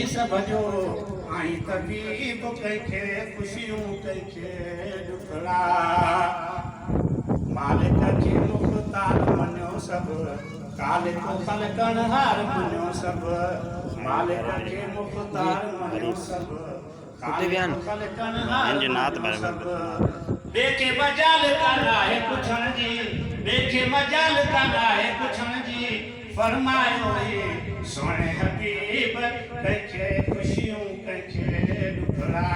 सब जो आई तबीब कंखे खुशियों कंखे दुखड़ा मालिक खे मुख्तार मञो सभु काले को खलकण हार मञो सभु मालिक खे मुख्तार मञो सभु दिव्यान इंजे नात बारे में बेके मजाल काना है पुछण जी बेके मजाल काना है पुछण जी फरमायो ये सोने हबीब कंखे खुशियों कंखे दुखड़ा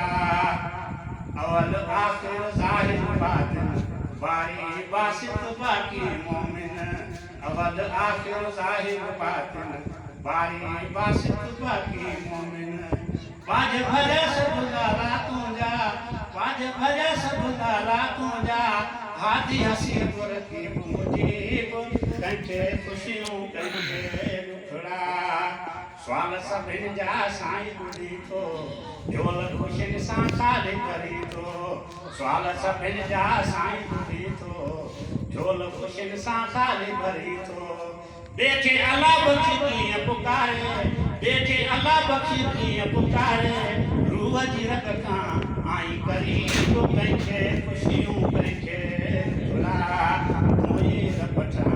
अवल आखिर जाहिर बातिन बारी बासित बाकी मोमिन अवल आखिर जाहिर बातिन बारी बासित बाकी मोमिन बाज भरे सब गाला तुझा बाज भरे सब गाला तुझा हाथी हसी पुर की मुजीब कंठे खुशियों कंठे दुखड़ा स्वाल सभिन जा साईं बुधी थो झोल खुशिन सां खाली करी थो स्वाल सभिन जा साईं बुधी थो झोल खुशिन सां खाली भरी थो बेचे अल्लाह बख्शी कीअं पुकारे बेचे अल्लाह बख्शी कीअं पुकारे रूह जी रग खां आई करीब कंहिंखे खुशियूं कंहिंखे दुला मुंहिंजी रपटा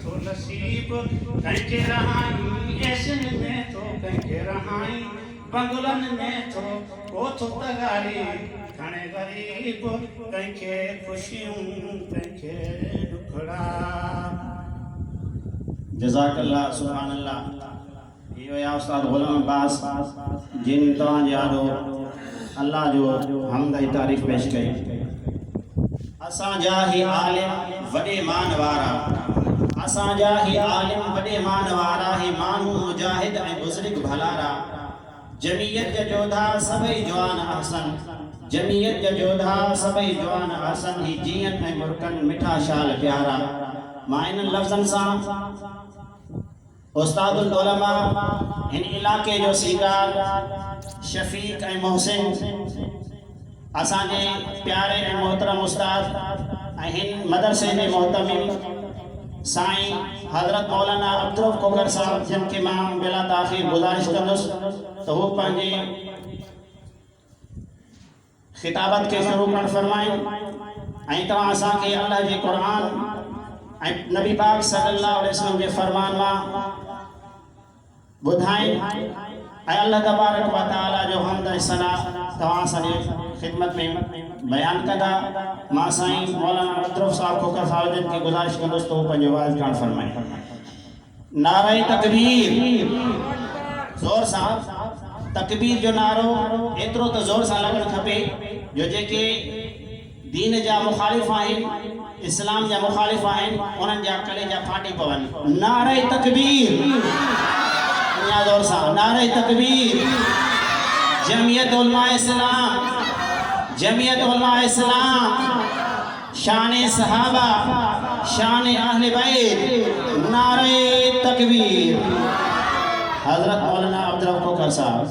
थो नसीब कंहिंखे रहाई ऐसन में थो कंहिंखे रहाई बंगलनि में थो कोथो तगारी खणे ग़रीब कंहिंखे खुशियूं कंहिंखे दुखड़ा जज़ाकल्लाह सुभानअल्लाह। यो या उस्ताद गुलाम अब्बास जिन तव्हां जे आॾो अल्लाह जो हमद जी तारीफ़ पेश कई। असांजा ही आलिम वॾे मान वारा असांजा ही आलिम वॾे मान वारा ही माण्हू मुजाहिद ऐं बुज़ुर्ग भलारा जमीयत जा जोधा सभई जवान अहसन जमीयत जा जोधा सभई जवान अहसन ही जीअन ऐं मुर्कन मिठा शाल प्यारा। मां इन लफ़्ज़नि सां उस्तादुल उलमा इन इलाके जो सीगार शफीक ऐं मोहसिन असांजे प्यारे ऐं मोहतरम उस्ताद ऐं हिन मदरसे जे मोहतमिम साईं हज़रत मौलाना अब्दुल कोकर साहब जिन खे मां बिला ताख़ीर गुज़ारिश कंदुसि त हू पंहिंजे ख़िताबत खे शुरू करणु फरमाइनि ऐं तव्हां असांखे अल्लाह जे क़ुरान ऐं नबी पाक सल्लल्लाहु अलैहि वसल्लम जे फरमान मां ॿुधाइनि ऐं अल्लाह तबारक व तआला जो हम्द ऐं सना तव्हां असांजे ख़िदमत में बयानु कंदा। मां साईं मौलाना अब्दुल साहब कोकर साहब जिन खे गुज़ारिश कंदुसि त हू पंहिंजो वाइज़ करणु फरमाइनि। नारे तकबीर ज़ोर सां तकबीर जो नारो एतिरो त ज़ोर सां लॻणु खपे जो जेके दीन जा मुखालिफ़ आहिनि इस्लाम जा मुखालिफ़ आहिनि उन्हनि जा कलेजा फाटी पवनि। नारे तकबीर अञा ज़ोर सां नारे तकबीर। जमीयत उलमा इस्लाम जमीयत उलमा इस्लाम शान सहाबा शान अहले बैत नारे तकबीर। हज़रत मौलाना अब्दुल कोकर साहब।